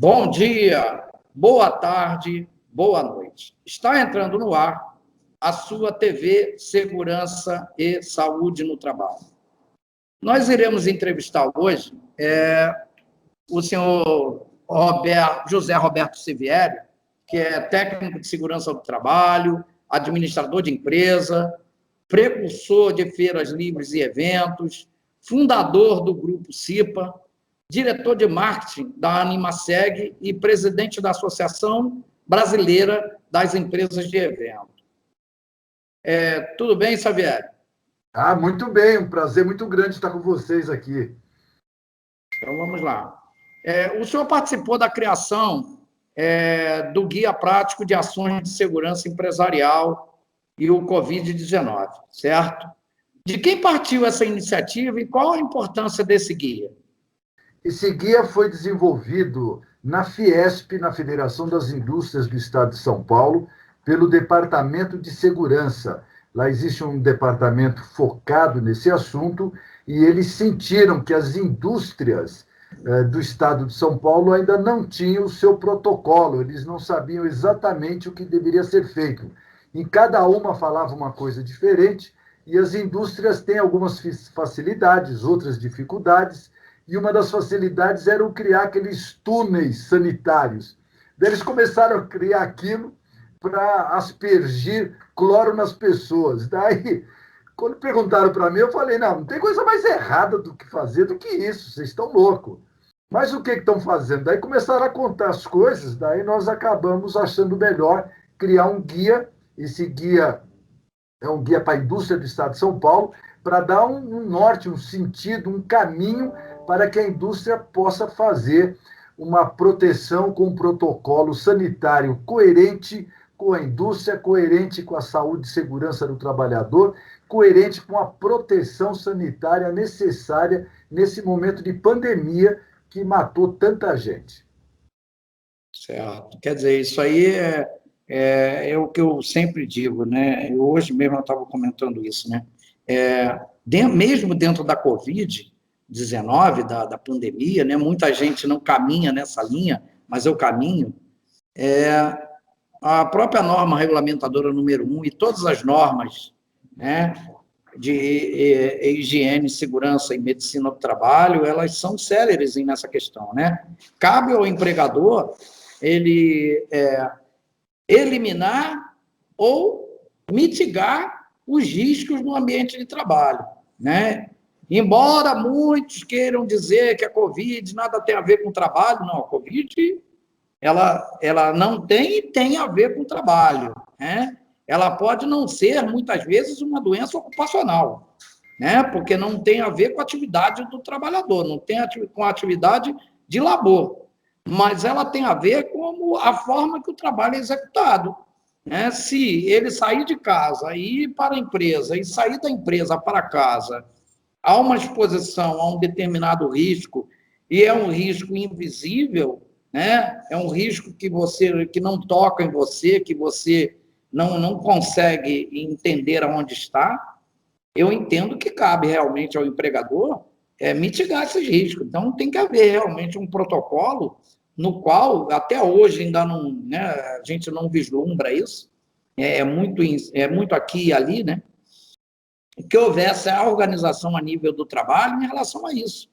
Bom dia, boa tarde, boa noite. Está entrando no ar a sua TV Segurança e Saúde no Trabalho. Nós iremos entrevistar hoje o senhor José Roberto Sivieri, que é técnico de segurança do trabalho, administrador de empresa, precursor de feiras livres e eventos, fundador do Grupo CIPA, diretor de marketing da Animaseg e presidente da Associação Brasileira das Empresas de Evento. Tudo bem, Xavier? Muito bem, um prazer muito grande estar com vocês aqui. Então, vamos lá. O senhor participou da criação do Guia Prático de Ações de Segurança Empresarial e o Covid-19, certo? De quem partiu essa iniciativa e qual a importância desse guia? Esse guia foi desenvolvido na Fiesp, na Federação das Indústrias do Estado de São Paulo, pelo Departamento de Segurança. Lá existe um departamento focado nesse assunto e eles sentiram que as indústrias do Estado de São Paulo ainda não tinham o seu protocolo, eles não sabiam exatamente o que deveria ser feito. E cada uma falava uma coisa diferente e as indústrias têm algumas facilidades, outras dificuldades, e uma das facilidades era criar aqueles túneis sanitários. Daí eles começaram a criar aquilo para aspergir cloro nas pessoas. Daí, quando perguntaram para mim, eu falei, não tem coisa mais errada do que fazer do que isso, vocês estão loucos. Mas o que estão fazendo? Daí começaram a contar as coisas, daí nós acabamos achando melhor criar um guia. Esse guia é um guia para a indústria do Estado de São Paulo, para dar um norte, um sentido, um caminho para que a indústria possa fazer uma proteção com um protocolo sanitário coerente com a indústria, coerente com a saúde e segurança do trabalhador, coerente com a proteção sanitária necessária nesse momento de pandemia que matou tanta gente. Certo. Quer dizer, isso aí é o que eu sempre digo, né? Hoje mesmo eu estava comentando isso, né? Mesmo dentro da Covid-19, da pandemia, né? Muita gente não caminha nessa linha, mas eu caminho. A própria norma regulamentadora número 1 e todas as normas, né, de higiene, segurança e medicina do trabalho, elas são céleres nessa questão, né? Cabe ao empregador ele eliminar ou mitigar os riscos no ambiente de trabalho, né? Embora muitos queiram dizer que a Covid nada tem a ver com o trabalho, não, a Covid ela não tem a ver com o trabalho, né? Ela pode não ser, muitas vezes, uma doença ocupacional, né? Porque não tem a ver com a atividade do trabalhador, não tem com a atividade de labor, mas ela tem a ver com a forma que o trabalho é executado, né? Se ele sair de casa e ir para a empresa, e sair da empresa para casa, há uma exposição a um determinado risco, e é um risco invisível, né? É um risco que não toca em você, que você não consegue entender aonde está. Eu entendo que cabe realmente ao empregador mitigar esses riscos. Então, tem que haver realmente um protocolo no qual, até hoje, ainda não, né, a gente não vislumbra isso, é muito aqui e ali, né? Que houvesse a organização a nível do trabalho em relação a isso.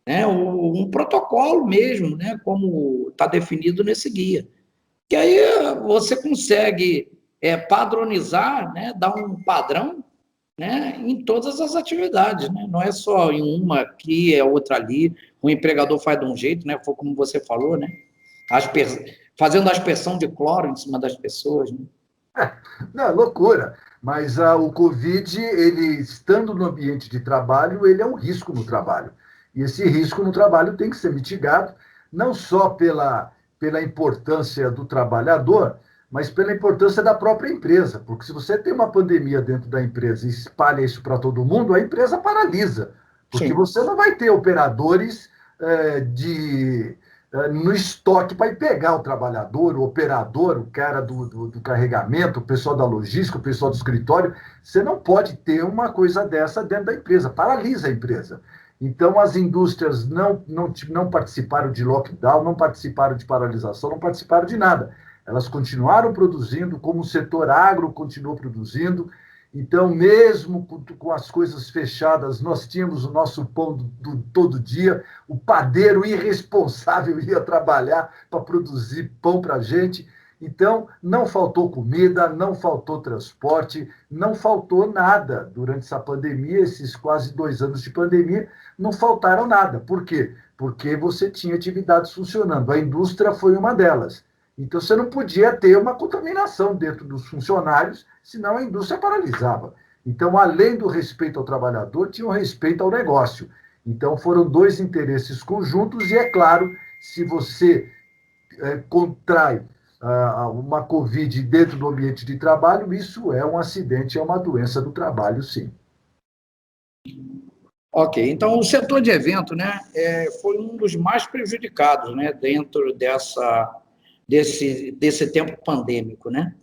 Né, um protocolo mesmo, né, como está definido nesse guia. Que aí você consegue padronizar, né, dar um padrão, né, em todas as atividades. Né? Não é só em uma aqui, outra ali, o empregador faz de um jeito, né, foi como você falou, né, fazendo a aspersão de cloro em cima das pessoas. Né? Não, loucura. Mas o Covid, ele estando no ambiente de trabalho, ele é um risco no trabalho. E esse risco no trabalho tem que ser mitigado, não só pela importância do trabalhador, mas pela importância da própria empresa. Porque se você tem uma pandemia dentro da empresa e espalha isso para todo mundo, a empresa paralisa. Porque Sim. Você não vai ter operadores no estoque para ir pegar o trabalhador, o operador, o cara do carregamento, o pessoal da logística, o pessoal do escritório. Você não pode ter uma coisa dessa dentro da empresa, paralisa a empresa. Então, as indústrias não participaram de lockdown, não participaram de paralisação, não participaram de nada. Elas continuaram produzindo, como o setor agro continuou produzindo. Então, mesmo com as coisas fechadas, nós tínhamos o nosso pão todo dia. O padeiro irresponsável ia trabalhar para produzir pão para a gente. Então, não faltou comida, não faltou transporte, não faltou nada durante essa pandemia, esses quase 2 anos de pandemia, não faltaram nada. Por quê? Porque você tinha atividades funcionando. A indústria foi uma delas. Então, você não podia ter uma contaminação dentro dos funcionários, senão a indústria paralisava. Então, além do respeito ao trabalhador, tinha o respeito ao negócio. Então, foram dois interesses conjuntos, e é claro, se você contrai uma Covid dentro do ambiente de trabalho, isso é um acidente, é uma doença do trabalho, sim. Ok, então o setor de evento, né, foi um dos mais prejudicados, né, dentro desse tempo pandêmico, né?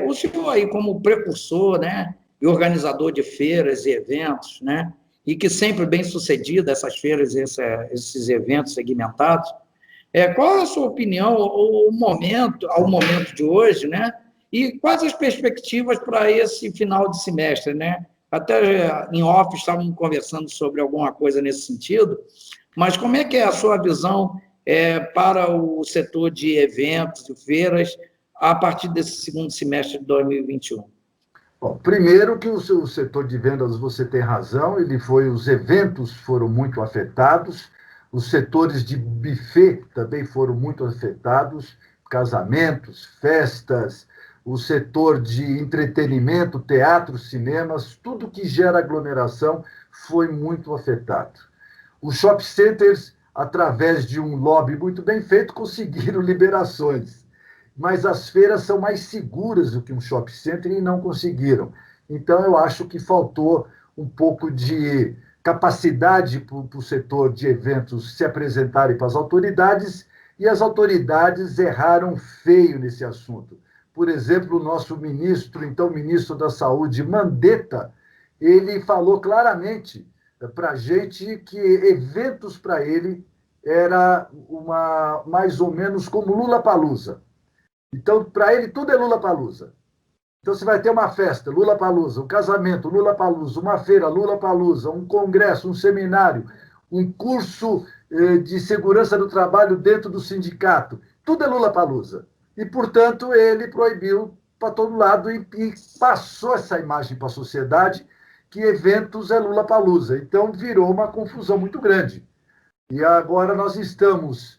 O senhor aí como precursor, né, e organizador de feiras e eventos, né, e que sempre bem sucedido essas feiras, esses eventos segmentados, qual é a sua opinião ao momento de hoje, né? E quais as perspectivas para esse final de semestre, né? Até em off estávamos conversando sobre alguma coisa nesse sentido, mas como é que é a sua visão para o setor de eventos e feiras a partir desse segundo semestre de 2021? Bom, primeiro que o setor de vendas, você tem razão, os eventos foram muito afetados, os setores de buffet também foram muito afetados, casamentos, festas, o setor de entretenimento, teatro, cinemas, tudo que gera aglomeração foi muito afetado. Os shopping centers, através de um lobby muito bem feito, conseguiram liberações, mas as feiras são mais seguras do que um shopping center e não conseguiram. Então, eu acho que faltou um pouco de capacidade para o setor de eventos se apresentarem para as autoridades, e as autoridades erraram feio nesse assunto. Por exemplo, o nosso ministro da Saúde, Mandetta, ele falou claramente para a gente que eventos para ele era mais ou menos como Lula-Palusa. Então, para ele, tudo é Lula-Palusa. Então, você vai ter uma festa, Lula-Palusa, um casamento, Lula-Palusa, uma feira, Lula-Palusa, um congresso, um seminário, um curso de segurança do trabalho dentro do sindicato. Tudo é Lula-Palusa. E, portanto, ele proibiu para todo lado e passou essa imagem para a sociedade que eventos é Lula-Palusa. Então, virou uma confusão muito grande. E agora nós estamos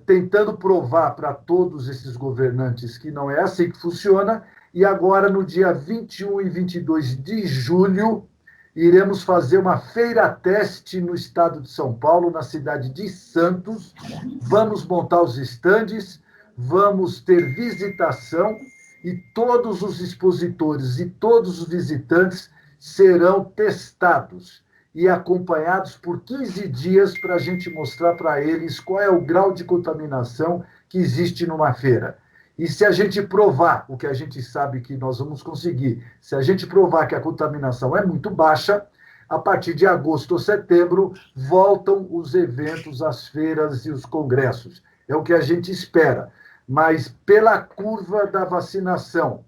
tentando provar para todos esses governantes que não é assim que funciona, e agora, no dia 21 e 22 de julho, iremos fazer uma feira-teste no estado de São Paulo, na cidade de Santos. Vamos montar os estandes, vamos ter visitação, e todos os expositores e todos os visitantes serão testados e acompanhados por 15 dias para a gente mostrar para eles qual é o grau de contaminação que existe numa feira. E se a gente provar, o que a gente sabe que nós vamos conseguir, se a gente provar que a contaminação é muito baixa, a partir de agosto ou setembro, voltam os eventos, as feiras e os congressos. É o que a gente espera. Mas pela curva da vacinação,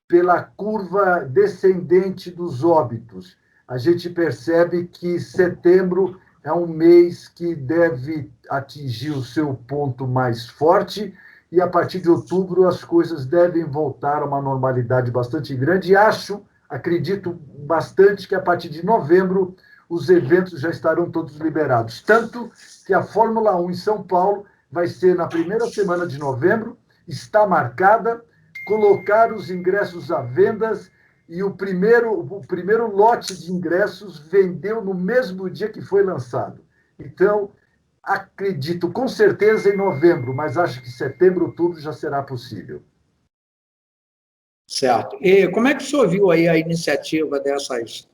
pela curva descendente dos óbitos, a gente percebe que setembro é um mês que deve atingir o seu ponto mais forte, e a partir de outubro as coisas devem voltar a uma normalidade bastante grande, e acredito bastante que a partir de novembro os eventos já estarão todos liberados. Tanto que a Fórmula 1 em São Paulo vai ser na primeira semana de novembro, está marcada, colocar os ingressos à venda, e o primeiro lote de ingressos vendeu no mesmo dia que foi lançado. Então, acredito com certeza em novembro, mas acho que setembro, outubro já será possível. Certo. E como é que o senhor viu aí a iniciativa dessas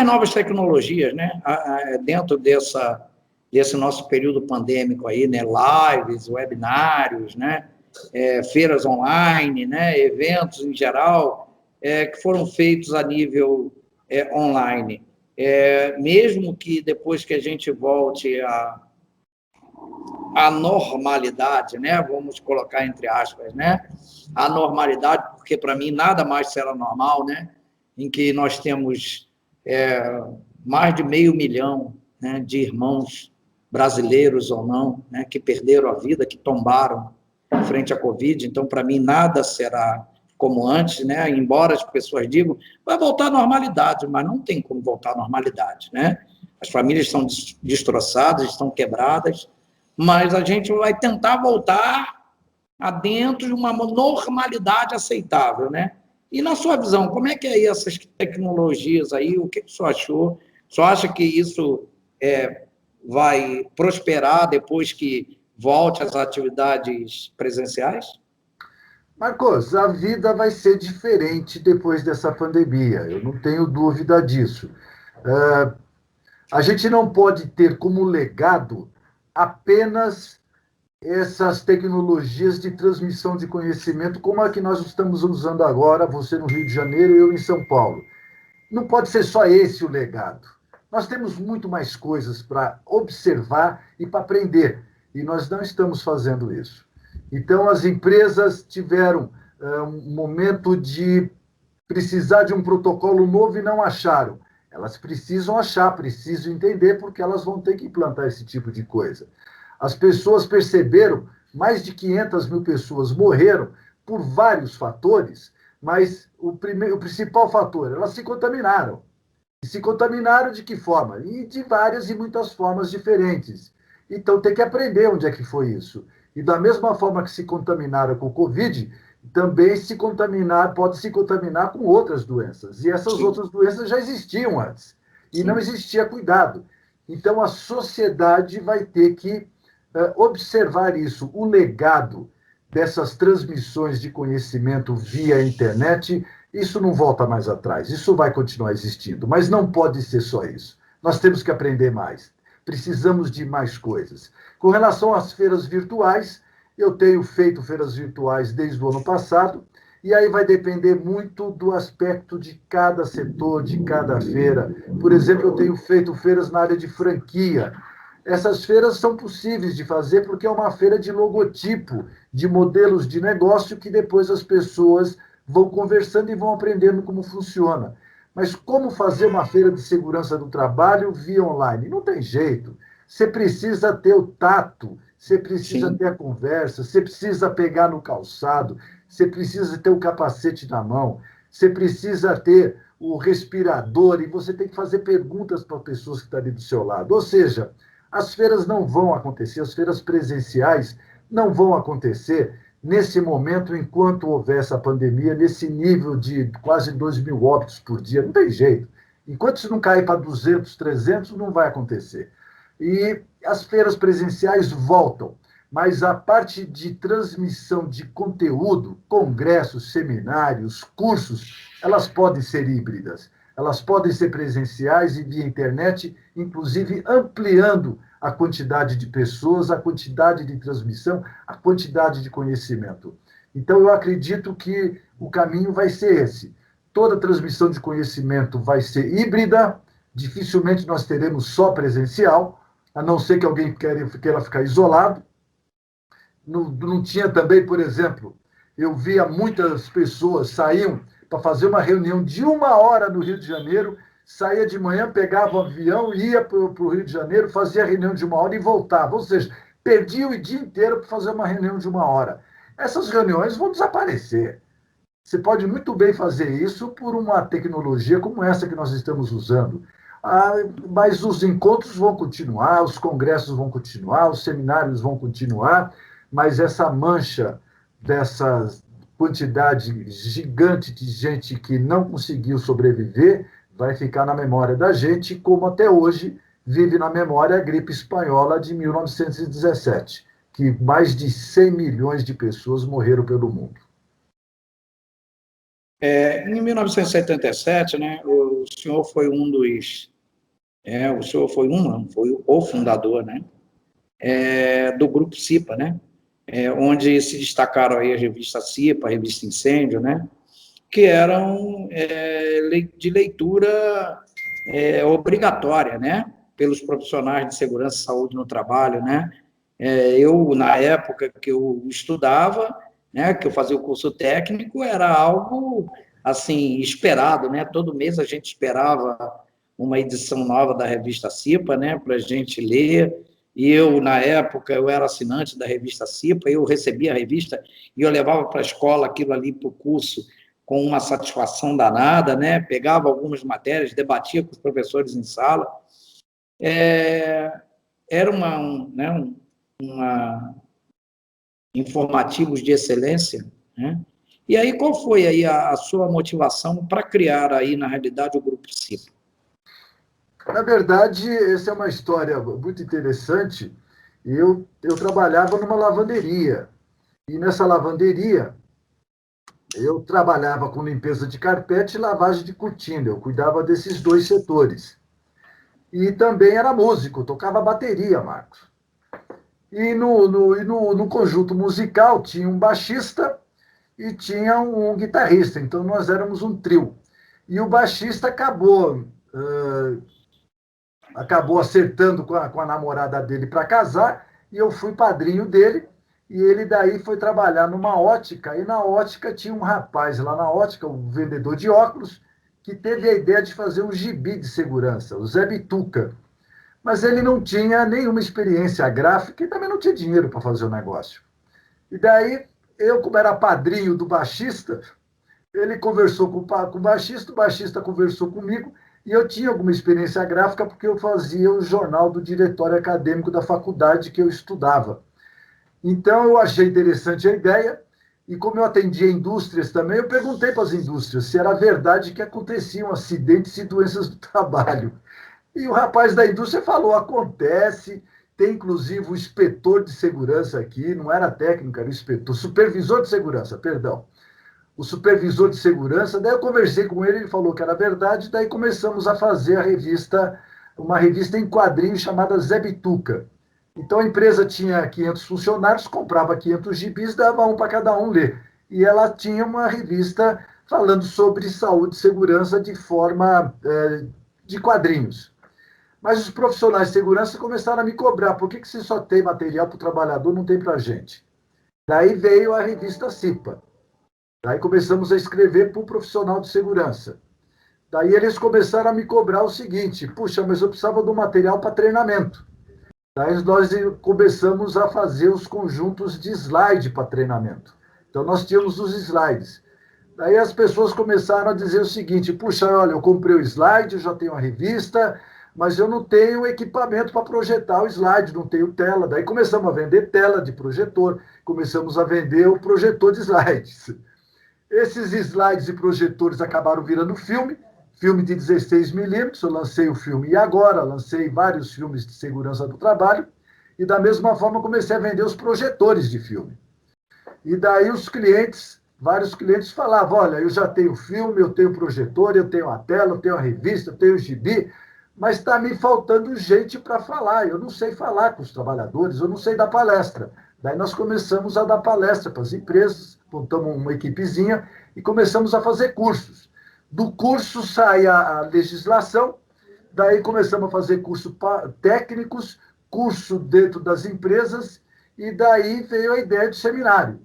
novas tecnologias, né? Dentro desse nosso período pandêmico aí, né? Lives, webinários, né? Feiras online, né? Eventos em geral, que foram feitos a nível online. mesmo que depois que a gente volte à normalidade, né? Vamos colocar entre aspas, né? A normalidade, porque para mim nada mais será normal, né? Em que nós temos mais de 500 mil, né, de irmãos brasileiros ou não, né, que perderam a vida, que tombaram frente à Covid. Então, para mim, nada será como antes, né? Embora as pessoas digam, vai voltar à normalidade, mas não tem como voltar à normalidade, né? As famílias estão destroçadas, estão quebradas, mas a gente vai tentar voltar a dentro de uma normalidade aceitável, né? E na sua visão, como é que é essas tecnologias aí? O que o senhor achou? O senhor acha que isso vai prosperar depois que volte às atividades presenciais? Marcos, a vida vai ser diferente depois dessa pandemia, eu não tenho dúvida disso. A gente não pode ter como legado apenas essas tecnologias de transmissão de conhecimento, como a que nós estamos usando agora, você no Rio de Janeiro e eu em São Paulo. Não pode ser só esse o legado. Nós temos muito mais coisas para observar e para aprender, e nós não estamos fazendo isso. Então, as empresas tiveram um momento de precisar de um protocolo novo e não acharam. Elas precisam achar, precisam entender, porque elas vão ter que implantar esse tipo de coisa. As pessoas perceberam, mais de 500 mil pessoas morreram por vários fatores, mas o principal fator, elas se contaminaram. E se contaminaram de que forma? E de várias e muitas formas diferentes. Então tem que aprender onde é que foi isso. E da mesma forma que se contaminaram com o Covid, também pode se contaminar com outras doenças. E essas outras doenças já existiam antes. E não existia cuidado. Então a sociedade vai ter que observar isso. O legado dessas transmissões de conhecimento via internet, isso não volta mais atrás, isso vai continuar existindo, mas não pode ser só isso. Nós temos que aprender mais, precisamos de mais coisas. Com relação às feiras virtuais, eu tenho feito feiras virtuais desde o ano passado, e aí vai depender muito do aspecto de cada setor, de cada feira. Por exemplo, eu tenho feito feiras na área de franquia. Essas feiras são possíveis de fazer porque é uma feira de logotipo, de modelos de negócio que depois as pessoas vão conversando e vão aprendendo como funciona. Mas como fazer uma feira de segurança do trabalho via online? Não tem jeito. Você precisa ter o tato, você precisa ter a conversa, você precisa pegar no calçado, você precisa ter o capacete na mão, você precisa ter o respirador e você tem que fazer perguntas para as pessoas que estão ali do seu lado. Ou seja, as feiras não vão acontecer, as feiras presenciais não vão acontecer nesse momento, enquanto houver essa pandemia, nesse nível de quase 2.000 óbitos por dia. Não tem jeito. Enquanto isso não cair para 200, 300, não vai acontecer. E as feiras presenciais voltam, mas a parte de transmissão de conteúdo, congressos, seminários, cursos, elas podem ser híbridas. Elas podem ser presenciais e via internet, inclusive ampliando a quantidade de pessoas, a quantidade de transmissão, a quantidade de conhecimento. Então, eu acredito que o caminho vai ser esse. Toda transmissão de conhecimento vai ser híbrida, dificilmente nós teremos só presencial, a não ser que alguém queira ficar isolado. Não tinha também, por exemplo, eu via muitas pessoas saíam para fazer uma reunião de 1 hora no Rio de Janeiro, saía de manhã, pegava o avião, ia para o Rio de Janeiro, fazia a reunião de 1 hora e voltava. Ou seja, perdia o dia inteiro para fazer uma reunião de 1 hora. Essas reuniões vão desaparecer. Você pode muito bem fazer isso por uma tecnologia como essa que nós estamos usando. Mas os encontros vão continuar, os congressos vão continuar, os seminários vão continuar, mas essa mancha dessa quantidade gigante de gente que não conseguiu sobreviver vai ficar na memória da gente, como até hoje vive na memória a gripe espanhola de 1917, que mais de 100 milhões de pessoas morreram pelo mundo. Em 1977, né, o senhor foi foi o fundador, né, do grupo CIPA, né, onde se destacaram aí a revista CIPA, a revista Incêndio, né, que eram de leitura obrigatória, né? Pelos profissionais de segurança e saúde no trabalho, né? Eu, na época que eu estudava, né, que eu fazia o curso técnico, era algo, assim, esperado, né? Todo mês a gente esperava uma edição nova da revista CIPA, né, para a gente ler. E eu, na época, eu era assinante da revista CIPA, eu recebia a revista e eu levava para a escola aquilo ali para o curso com uma satisfação danada, né? Pegava algumas matérias, debatia com os professores em sala. Era uma informativos de excelência, né? E aí, qual foi aí a sua motivação para criar aí, na realidade, o Grupo CIPA? Na verdade, essa é uma história muito interessante. Eu trabalhava numa lavanderia. E nessa lavanderia, eu trabalhava com limpeza de carpete e lavagem de cortina. Eu cuidava desses dois setores. E também era músico, tocava bateria, Marcos. E no conjunto musical tinha um baixista e tinha um guitarrista. Então nós éramos um trio. E o baixista acabou acertando com a namorada dele para casar, e eu fui padrinho dele, e ele daí foi trabalhar numa ótica, e na ótica tinha um rapaz lá na ótica, um vendedor de óculos, que teve a ideia de fazer um gibi de segurança, o Zé Bituca. Mas ele não tinha nenhuma experiência gráfica e também não tinha dinheiro para fazer o negócio. E daí, eu, como era padrinho do baixista, ele conversou com o baixista conversou comigo, e eu tinha alguma experiência gráfica porque eu fazia o jornal do diretório acadêmico da faculdade que eu estudava. Então, eu achei interessante a ideia, e como eu atendia indústrias também, eu perguntei para as indústrias se era verdade que aconteciam acidentes e doenças do trabalho. E o rapaz da indústria falou: acontece, tem inclusive o inspetor de segurança aqui, não era técnico, era o inspetor, supervisor de segurança, perdão. O supervisor de segurança, daí eu conversei com ele, ele falou que era verdade, daí começamos a fazer uma revista em quadrinhos chamada Zé Bituca. Então a empresa tinha 500 funcionários, comprava 500 gibis, dava um para cada um ler. E ela tinha uma revista falando sobre saúde e segurança de forma de quadrinhos. Mas os profissionais de segurança começaram a me cobrar: por que você só tem material para o trabalhador, não tem para a gente? Daí veio a revista CIPA. Daí começamos a escrever para o profissional de segurança. Daí eles começaram a me cobrar o seguinte: puxa, mas eu precisava de um material para treinamento. Daí nós começamos a fazer os conjuntos de slide para treinamento. Então nós tínhamos os slides. Daí as pessoas começaram a dizer o seguinte: puxa, olha, eu comprei o slide, eu já tenho a revista, mas eu não tenho equipamento para projetar o slide, não tenho tela. Daí começamos a vender tela de projetor, começamos a vender o projetor de slides. Esses slides e projetores acabaram virando filme de 16 milímetros. Eu lancei o filme E Agora, lancei vários filmes de segurança do trabalho, e da mesma forma comecei a vender os projetores de filme. E daí vários clientes falavam: olha, eu já tenho filme, eu tenho projetor, eu tenho a tela, eu tenho a revista, eu tenho o gibi, mas está me faltando gente para falar. Eu não sei falar com os trabalhadores, eu não sei dar palestra. Daí nós começamos a dar palestra para as empresas, montamos uma equipezinha e começamos a fazer cursos. Do curso sai a legislação, daí começamos a fazer cursos técnicos, curso dentro das empresas, e daí veio a ideia de seminário.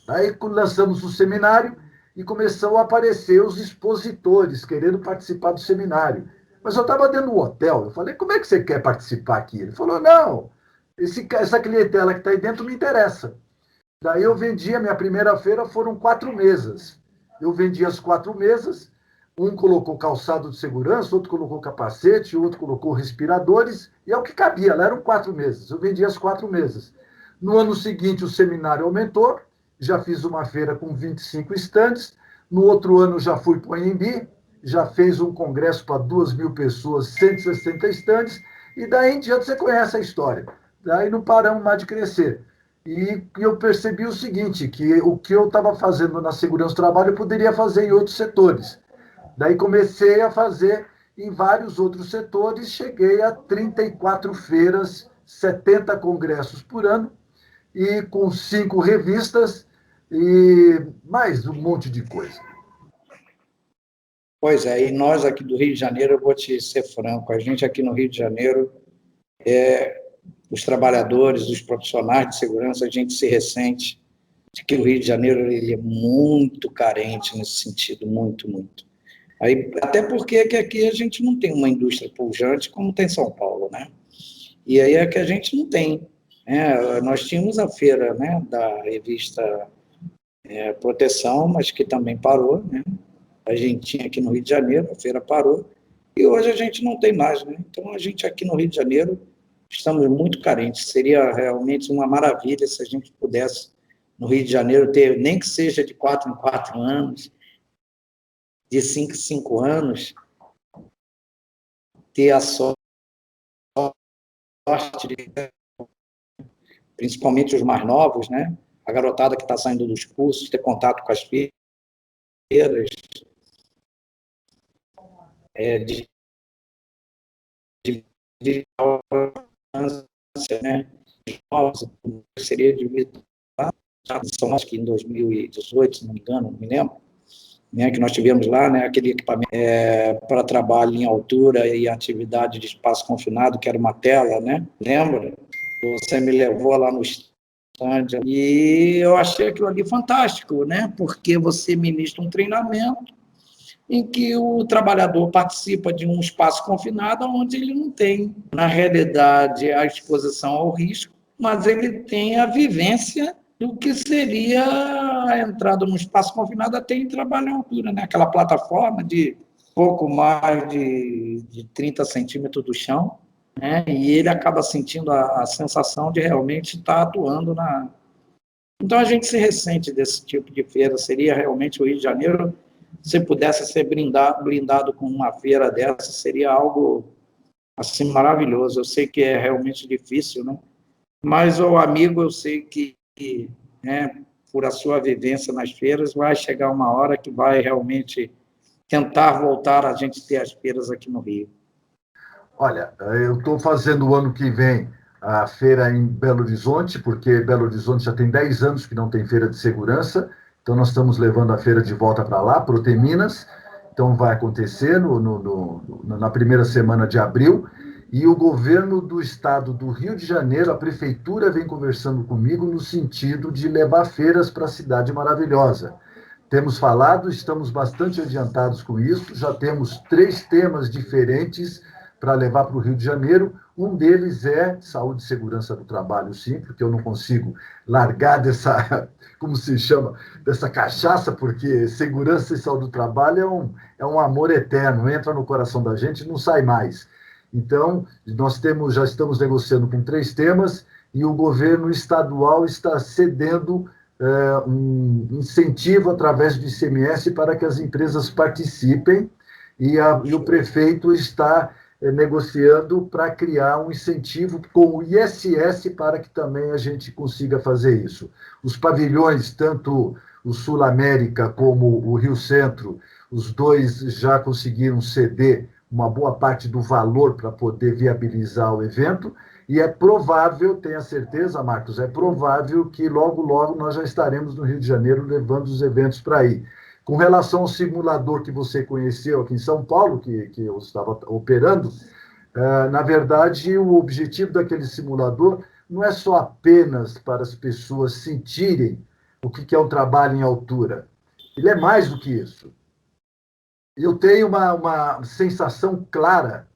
Aí lançamos o seminário e começou a aparecer os expositores querendo participar do seminário. Mas eu estava dentro do hotel. Eu falei: como é que você quer participar aqui? Ele falou: não, essa clientela que está aí dentro me interessa. Daí eu vendi, a minha primeira feira foram 4 mesas. Eu vendi as 4 mesas, um colocou calçado de segurança, outro colocou capacete, outro colocou respiradores, e é o que cabia, lá eram 4 mesas. Eu vendi as 4 mesas. No ano seguinte, o seminário aumentou, já fiz uma feira com 25 estandes. No outro ano, já fui para o Anhembi, já fez um congresso para 2.000 pessoas, 160 estandes, e daí em diante você conhece a história. Daí não paramos mais de crescer. E eu percebi o seguinte, que o que eu estava fazendo na segurança do trabalho eu poderia fazer em outros setores. Daí comecei a fazer em vários outros setores, cheguei a 34 feiras, 70 congressos por ano, e com 5 revistas e mais um monte de coisa. Pois é, e nós aqui do Rio de Janeiro, eu vou te ser franco, a gente aqui no Rio de Janeiro, os trabalhadores, os profissionais de segurança, a gente se ressente de que o Rio de Janeiro ele é muito carente nesse sentido, muito, muito. Aí, até porque que aqui a gente não tem uma indústria pujante como tem São Paulo, né? E aí é que a gente não tem. Nós tínhamos a feira, né, da revista Proteção, mas que também parou, né? A gente tinha aqui no Rio de Janeiro, a feira parou, e hoje a gente não tem mais, né? Então, a gente aqui no Rio de Janeiro estamos muito carentes. Seria realmente uma maravilha se a gente pudesse, no Rio de Janeiro, ter, nem que seja de 4 em 4 anos, de 5 em 5 anos, ter a sorte, de, principalmente os mais novos, né? A garotada que está saindo dos cursos, ter contato com as feiras, de né? Seria de são acho que em 2018, se não me engano, não me lembro, né, que nós tivemos lá, né, aquele equipamento para trabalho em altura e atividade de espaço confinado, que era uma tela, né? Lembra? Você me levou lá no stand e eu achei aquilo ali fantástico, né? Porque você ministra um treinamento em que o trabalhador participa de um espaço confinado onde ele não tem, na realidade, a exposição ao risco, mas ele tem a vivência do que seria a entrada no espaço confinado até em trabalho em altura, né? Aquela plataforma de pouco mais de 30 centímetros do chão, né? E ele acaba sentindo a sensação de realmente estar atuando na... Então, a gente se ressente desse tipo de feira. Seria realmente o Rio de Janeiro, se pudesse ser blindado com uma feira dessa, seria algo assim maravilhoso. Eu sei que é realmente difícil, né? Mas o amigo, eu sei que, né, por a sua vivência nas feiras, vai chegar uma hora que vai realmente tentar voltar a gente ter as feiras aqui no Rio. Olha, eu estou fazendo o ano que vem a feira em Belo Horizonte, porque Belo Horizonte já tem 10 anos que não tem feira de segurança, então nós estamos levando a feira de volta para lá, para o Teminas, então vai acontecer na primeira semana de abril, e o governo do estado do Rio de Janeiro, a prefeitura vem conversando comigo no sentido de levar feiras para a cidade maravilhosa. Temos falado, estamos bastante adiantados com isso, já temos 3 temas diferentes para levar para o Rio de Janeiro. Um deles é saúde e segurança do trabalho, sim, porque eu não consigo largar dessa, como se chama, dessa cachaça, porque segurança e saúde do trabalho é um amor eterno, entra no coração da gente e não sai mais. Então, já estamos negociando com 3 temas e o governo estadual está cedendo um incentivo através do ICMS para que as empresas participem e o prefeito está negociando para criar um incentivo com o ISS para que também a gente consiga fazer isso. Os pavilhões, tanto o Sul América como o Rio Centro, os dois já conseguiram ceder uma boa parte do valor para poder viabilizar o evento, e é provável, tenha certeza, Marcos, é provável que logo, logo nós já estaremos no Rio de Janeiro levando os eventos para aí. Com relação ao simulador que você conheceu aqui em São Paulo, que eu estava operando, na verdade, o objetivo daquele simulador não é só apenas para as pessoas sentirem o que é um trabalho em altura. Ele é mais do que isso. Eu tenho uma sensação clara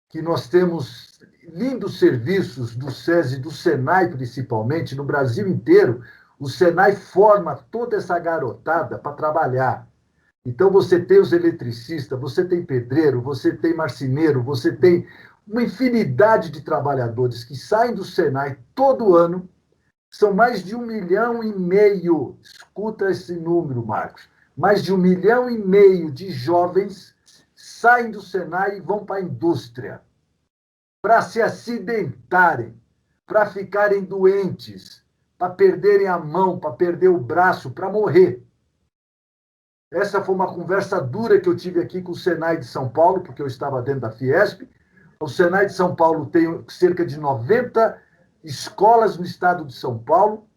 que nós temos lindos serviços do SESI, do SENAI principalmente, no Brasil inteiro. O SENAI forma toda essa garotada para trabalhar. Então, você tem os eletricistas, você tem pedreiro, você tem marceneiro, você tem uma infinidade de trabalhadores que saem do SENAI todo ano. São mais de 1,5 milhão. Escuta esse número, Marcos. Mais de 1,5 milhão de jovens saem do Senai e vão para a indústria para se acidentarem, para ficarem doentes, para perderem a mão, para perder o braço, para morrer. Essa foi uma conversa dura que eu tive aqui com o Senai de São Paulo, porque eu estava dentro da Fiesp. O Senai de São Paulo tem cerca de 90 escolas no estado de São Paulo.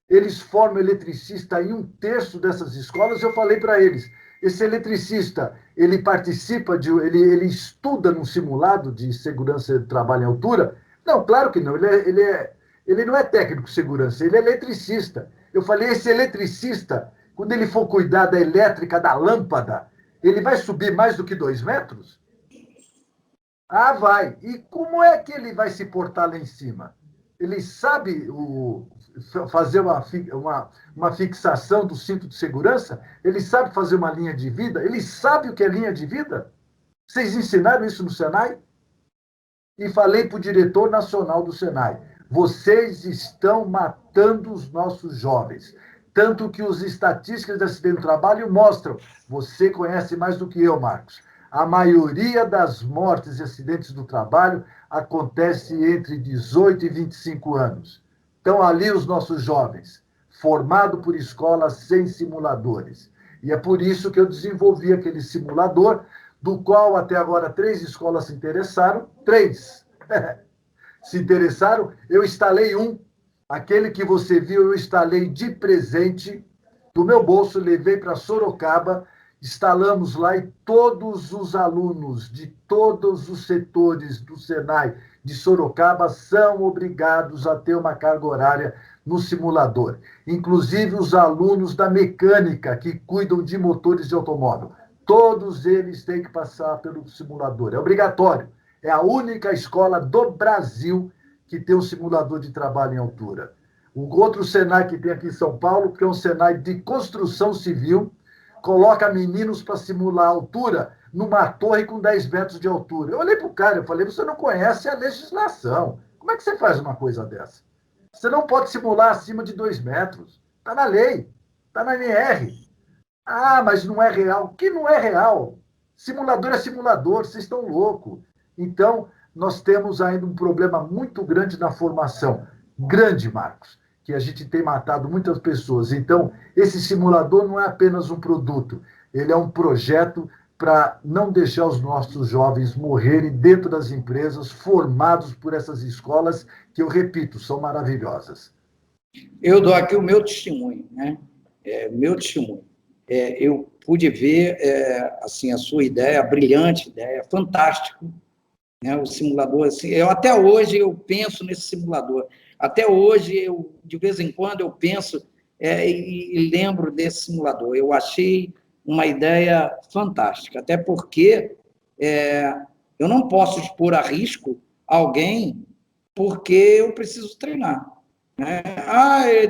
Eles formam eletricista em 1/3 dessas escolas. Eu falei para eles, Esse eletricista, ele participa ele estuda num simulado de segurança de trabalho em altura? Não, claro que não. Ele não é técnico de segurança, ele é eletricista. Eu falei, esse eletricista, quando ele for cuidar da elétrica da lâmpada, ele vai subir mais do que 2 metros? Ah, vai. E como é que ele vai se portar lá em cima? Ele sabe fazer uma fixação do cinto de segurança? Ele sabe fazer uma linha de vida? Ele sabe o que é linha de vida? Vocês ensinaram isso no Senai? E falei para o diretor nacional do Senai, vocês estão matando os nossos jovens. Tanto que os estatísticas de acidente do trabalho mostram, você conhece mais do que eu, Marcos, a maioria das mortes e acidentes do trabalho acontece entre 18 e 25 anos. Estão ali os nossos jovens, formados por escolas sem simuladores. E é por isso que eu desenvolvi aquele simulador, do qual até agora 3 escolas se interessaram. 3 se interessaram. Eu instalei um. Aquele que você viu, eu instalei de presente do meu bolso, levei para Sorocaba, instalamos lá e todos os alunos de todos os setores do Senai de Sorocaba são obrigados a ter uma carga horária no simulador. Inclusive os alunos da mecânica que cuidam de motores de automóvel. Todos eles têm que passar pelo simulador. É obrigatório. É a única escola do Brasil que tem um simulador de trabalho em altura. O outro Senai que tem aqui em São Paulo, que é um Senai de construção civil, coloca meninos para simular a altura numa torre com 10 metros de altura. Eu olhei para o cara e falei, você não conhece a legislação. Como é que você faz uma coisa dessa? Você não pode simular acima de 2 metros. Está na lei, está na NR. Ah, mas não é real. O que não é real? Simulador é simulador, vocês estão loucos. Então, nós temos ainda um problema muito grande na formação. Grande, Marcos, que a gente tem matado muitas pessoas. Então, esse simulador não é apenas um produto, ele é um projeto para não deixar os nossos jovens morrerem dentro das empresas, formados por essas escolas, que, eu repito, são maravilhosas. Eu dou aqui o meu testemunho, né? Meu testemunho. Eu pude ver assim, a sua ideia, a brilhante ideia, fantástico, né? O simulador, assim, até hoje eu penso nesse simulador. Até hoje, de vez em quando, eu penso e lembro desse simulador. Eu achei uma ideia fantástica, até porque eu não posso expor a risco alguém porque eu preciso treinar. Né?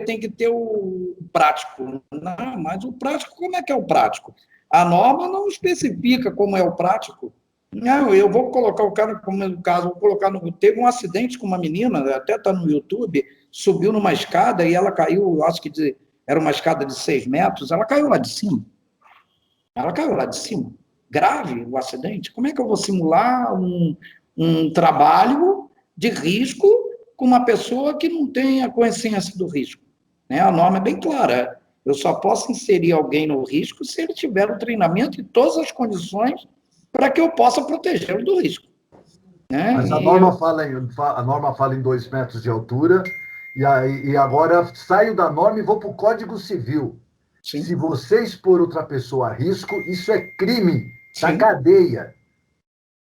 Tem que ter o prático. Não, mas o prático, como é que é o prático? A norma não especifica como é o prático. Não, eu vou colocar o cara, como no caso, teve um acidente com uma menina, até está no YouTube, subiu numa escada e ela caiu, acho que era uma escada de 6 metros, ela caiu lá de cima. Ela caiu lá de cima. Grave o acidente. Como é que eu vou simular um trabalho de risco com uma pessoa que não tem a consciência do risco? Né? A norma é bem clara. Eu só posso inserir alguém no risco se ele tiver o treinamento e todas as condições para que eu possa protegê-lo do risco. Né? Mas a norma fala em 2 metros de altura, e agora saio da norma e vou para o Código Civil. Sim. Se você expor outra pessoa a risco, isso é crime, da cadeia.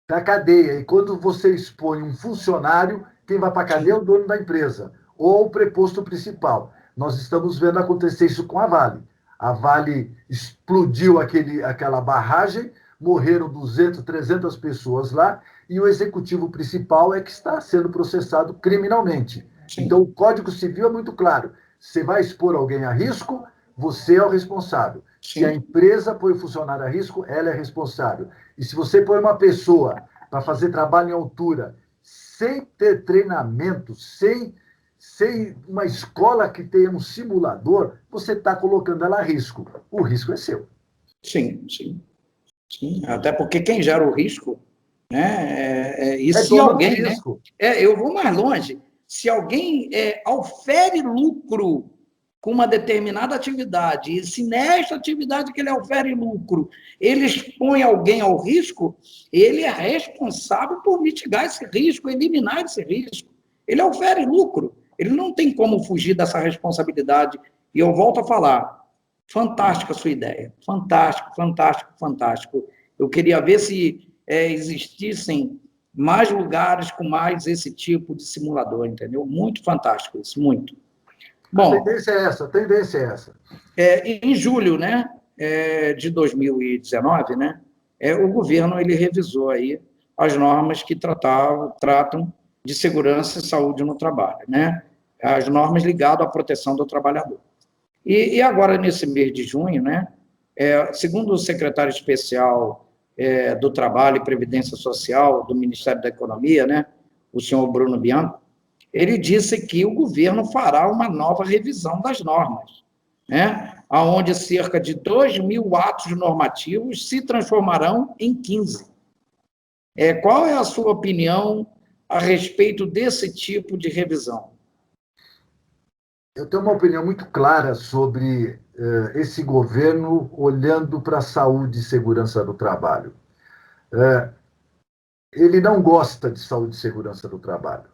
Da cadeia. E quando você expõe um funcionário, quem vai para a cadeia é o dono da empresa, ou o preposto principal. Nós estamos vendo acontecer isso com a Vale. A Vale explodiu aquela barragem, morreram 200, 300 pessoas lá, e o executivo principal é que está sendo processado criminalmente. Sim. Então, o Código Civil é muito claro. Você vai expor alguém a risco, você é o responsável. Sim. Se a empresa põe o funcionário a risco, ela é responsável. E se você põe uma pessoa para fazer trabalho em altura, sem ter treinamento, sem uma escola que tenha um simulador, você está colocando ela a risco. O risco é seu. Sim, sim. Sim, até porque quem gera o risco, né? E se alguém, né? Eu vou mais longe. Se alguém ofere lucro com uma determinada atividade, e se nesta atividade que ele ofere lucro, ele expõe alguém ao risco, ele é responsável por mitigar esse risco, eliminar esse risco. Ele ofere lucro, ele não tem como fugir dessa responsabilidade. E eu volto a falar, Fantástica a sua ideia. Fantástico, fantástico, fantástico. Eu queria ver se existissem mais lugares com mais esse tipo de simulador, entendeu? Muito fantástico isso, muito. Bom, a tendência é essa, a tendência é essa. Em julho, né, de 2019, né, o governo ele revisou aí as normas que tratam de segurança e saúde no trabalho, né, as normas ligadas à proteção do trabalhador. E agora, nesse mês de junho, né, segundo o secretário especial do Trabalho e Previdência Social do Ministério da Economia, né, o senhor Bruno Bianco, ele disse que o governo fará uma nova revisão das normas, né, onde cerca de 2.000 atos normativos se transformarão em 15. Qual é a sua opinião a respeito desse tipo de revisão? Eu tenho uma opinião muito clara sobre esse governo olhando para a saúde e segurança do trabalho. Ele não gosta de saúde e segurança do trabalho.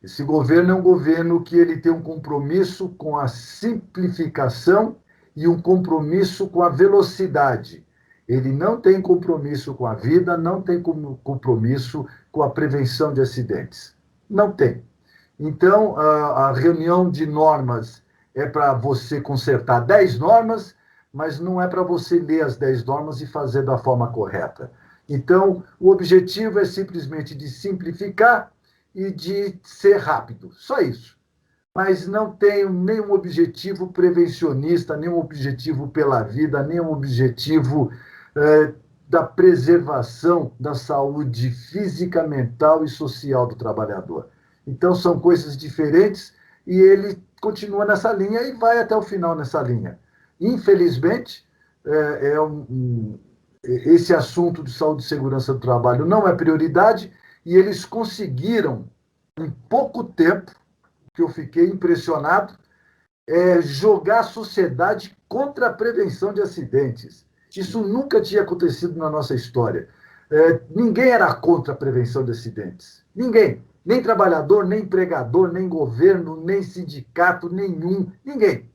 Esse governo é um governo que ele tem um compromisso com a simplificação e um compromisso com a velocidade. Ele não tem compromisso com a vida, não tem compromisso com a prevenção de acidentes. Não tem. Então, a reunião de normas é para você consertar 10 normas, mas não é para você ler as 10 normas e fazer da forma correta. Então, o objetivo é simplesmente de simplificar e de ser rápido, só isso. Mas não tem nenhum objetivo prevencionista, nenhum objetivo pela vida, nenhum objetivo da preservação da saúde física, mental e social do trabalhador. Então, são coisas diferentes e ele continua nessa linha e vai até o final nessa linha. Infelizmente, esse assunto de saúde e segurança do trabalho não é prioridade e eles conseguiram, em pouco tempo, que eu fiquei impressionado, jogar a sociedade contra a prevenção de acidentes. Isso nunca tinha acontecido na nossa história. Ninguém era contra a prevenção de acidentes. Ninguém. Nem trabalhador, nem empregador, nem governo, nem sindicato, nenhum. Ninguém.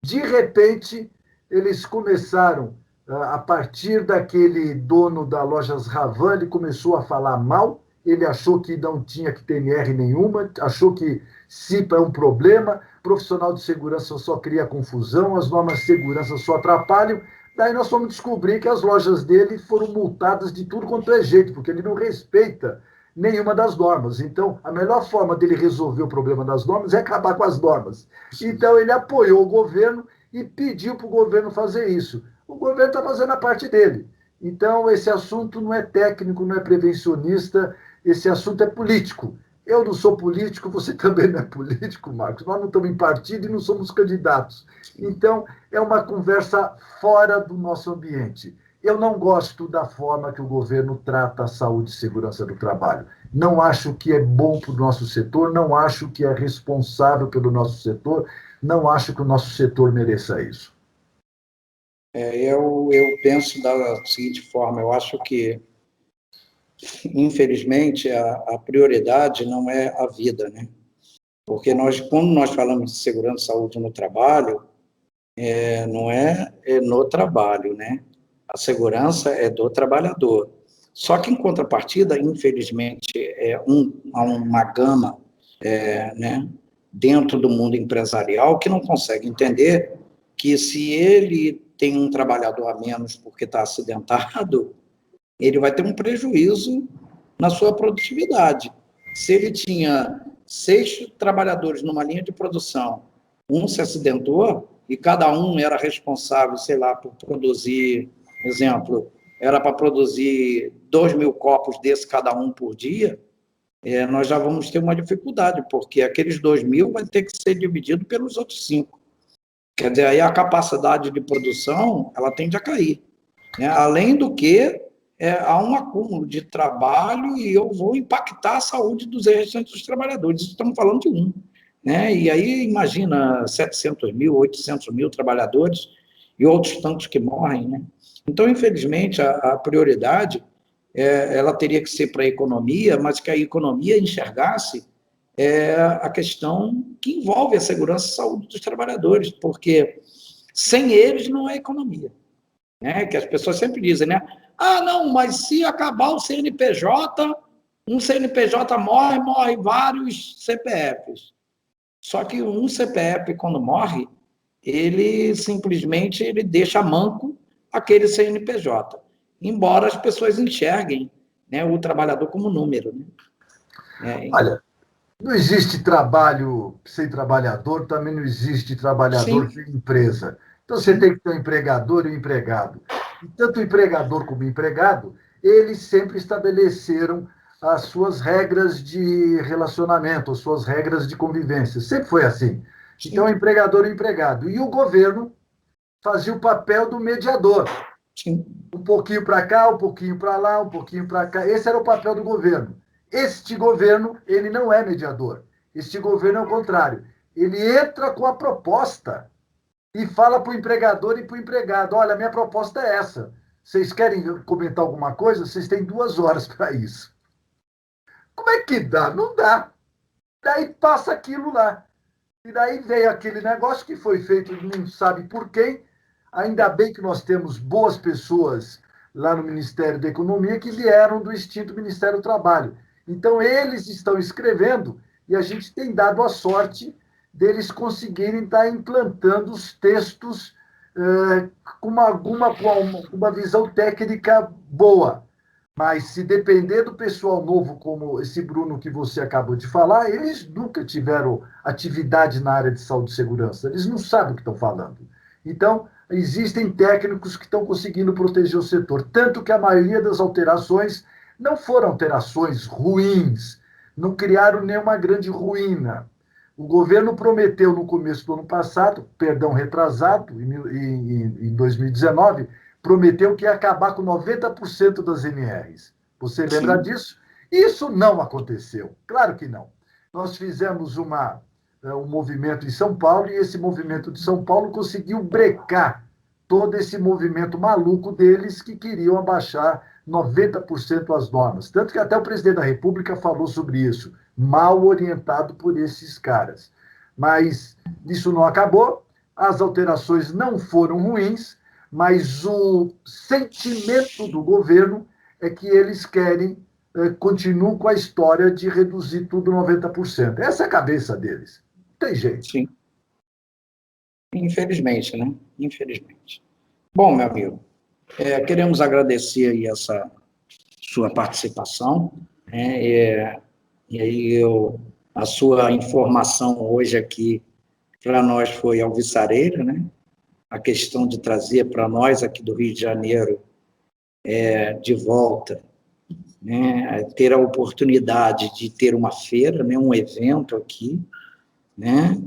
De repente, eles começaram, a partir daquele dono da Lojas Ravan, ele começou a falar mal, ele achou que não tinha QTNR nenhuma, achou que CIPA é um problema, profissional de segurança só cria confusão, as normas de segurança só atrapalham. Daí nós fomos descobrir que as lojas dele foram multadas de tudo quanto é jeito, porque ele não respeita nenhuma das normas. Então, a melhor forma dele resolver o problema das normas é acabar com as normas. Então, ele apoiou o governo e pediu para o governo fazer isso. O governo está fazendo a parte dele. Então, esse assunto não é técnico, não é prevencionista, esse assunto é político. Eu não sou político, você também não é político, Marcos. Nós não estamos em partido e não somos candidatos. Então, é uma conversa fora do nosso ambiente. Eu não gosto da forma que o governo trata a saúde e segurança do trabalho. Não acho que é bom para o nosso setor, não acho que é responsável pelo nosso setor, não acho que o nosso setor mereça isso. Eu penso da seguinte forma, eu acho que, infelizmente, a prioridade não é a vida, né? Porque quando nós falamos de segurança e saúde no trabalho, não é no trabalho, né? A segurança é do trabalhador. Só que, em contrapartida, infelizmente, há uma gama né, dentro do mundo empresarial que não consegue entender que se ele tem um trabalhador a menos porque está acidentado, ele vai ter um prejuízo na sua produtividade. Se ele tinha 6 trabalhadores numa linha de produção, um se acidentou e cada um era responsável, sei lá, por produzir, exemplo, era para produzir 2.000 copos desse cada um por dia, nós já vamos ter uma dificuldade, porque aqueles 2.000 vai ter que ser dividido pelos outros 5. Quer dizer, aí a capacidade de produção, ela tende a cair. Né? Além do que, há um acúmulo de trabalho e eu vou impactar a saúde dos restantes dos trabalhadores. Estamos falando de um. Né? E aí, imagina 700 mil, 800 mil trabalhadores e outros tantos que morrem. Né? Então, infelizmente, a prioridade ela teria que ser para a economia, mas que a economia enxergasse a questão que envolve a segurança e saúde dos trabalhadores, porque Sem eles não é economia, né? Que as pessoas sempre dizem, né? Ah, não, mas se acabar o CNPJ, um CNPJ morre vários CPFs. Só que um CPF, quando morre, ele simplesmente ele deixa manco aquele CNPJ, embora as pessoas enxerguem, né, o trabalhador como número. Né? Olha, não existe trabalho sem trabalhador, também não existe trabalhador Sim, sem empresa. Então, você sim, tem que ter um empregador e um empregado. E tanto o empregador como o empregado, eles sempre estabeleceram as suas regras de relacionamento, as suas regras de convivência. Sempre foi assim. Então, o sim, empregador e o empregado. E o governo fazia o papel do mediador. sim, Um pouquinho para cá, um pouquinho para lá, um pouquinho para cá. Esse era o papel do governo. Este governo, ele não é mediador. Este governo é o contrário. Ele entra com a proposta e fala para o empregador e para o empregado: olha, minha proposta é essa. Vocês querem comentar alguma coisa? Vocês têm 2 horas para isso. Como é que dá? Não dá. Daí passa aquilo lá. E daí veio aquele negócio que foi feito, não sabe por quem. Ainda bem que nós temos boas pessoas lá no Ministério da Economia que vieram do extinto Ministério do Trabalho. Então, eles estão escrevendo e a gente tem dado a sorte deles conseguirem estar implantando os textos com uma visão técnica boa. Mas se depender do pessoal novo, como esse Bruno que você acabou de falar, eles nunca tiveram atividade na área de saúde e segurança. Eles não sabem o que estão falando. Então, existem técnicos que estão conseguindo proteger o setor. Tanto que a maioria das alterações não foram alterações ruins, não criaram nenhuma grande ruína. O governo prometeu no começo do ano passado, perdão, retrasado, em 2019, prometeu que ia acabar com 90% das NRs. Você lembra sim, disso? Isso não aconteceu. Claro que não. Nós fizemos um movimento em São Paulo e esse movimento de São Paulo conseguiu brecar todo esse movimento maluco deles que queriam abaixar 90% as normas. Tanto que até o presidente da República falou sobre isso, mal orientado por esses caras. Mas isso não acabou, as alterações não foram ruins, mas o sentimento do governo é que eles querem continuar com a história de reduzir tudo 90%. Essa é a cabeça deles. Não tem jeito. sim. Infelizmente, né? Infelizmente. Bom, meu amigo, queremos agradecer aí essa sua participação, né? E aí a sua informação hoje aqui para nós foi alvissareira, né? A questão de trazer para nós aqui do Rio de Janeiro de volta, né? Ter a oportunidade de ter uma feira, né? Um evento aqui, né?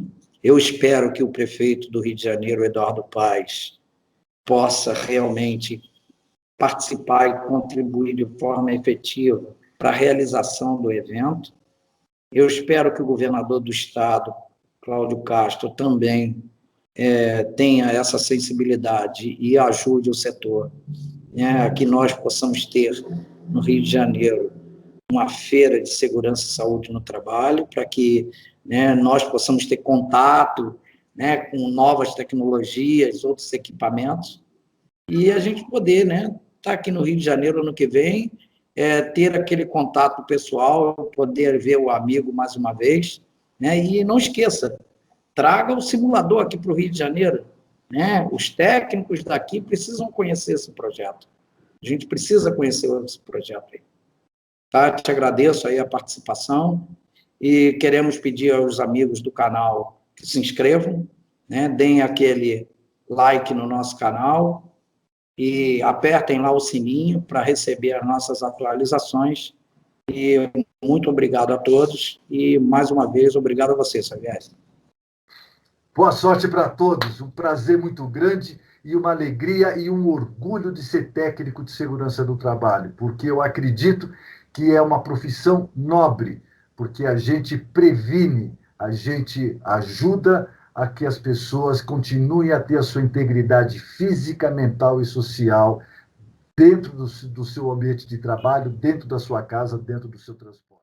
Eu espero que o prefeito do Rio de Janeiro, Eduardo Paes, possa realmente participar e contribuir de forma efetiva para a realização do evento. Eu espero que o governador do estado, Cláudio Castro, também tenha essa sensibilidade e ajude o setor, né, que nós possamos ter no Rio de Janeiro uma feira de segurança e saúde no trabalho, para que, né, nós possamos ter contato, né, com novas tecnologias, outros equipamentos, e a gente poder, né, estar aqui no Rio de Janeiro ano que vem, ter aquele contato pessoal, poder ver o amigo mais uma vez, né, e não esqueça, traga o simulador aqui para o Rio de Janeiro, né, os técnicos daqui precisam conhecer esse projeto, a gente precisa conhecer esse projeto aí. Tá? Te agradeço aí a participação e queremos pedir aos amigos do canal que se inscrevam, né, deem aquele like no nosso canal, e apertem lá o sininho para receber as nossas atualizações. E muito obrigado a todos e, mais uma vez, obrigado a você, Xavier. Boa sorte para todos. Um prazer muito grande e uma alegria e um orgulho de ser técnico de segurança do trabalho, porque eu acredito que é uma profissão nobre, porque a gente previne, a gente ajuda a que as pessoas continuem a ter a sua integridade física, mental e social dentro do seu ambiente de trabalho, dentro da sua casa, dentro do seu transporte.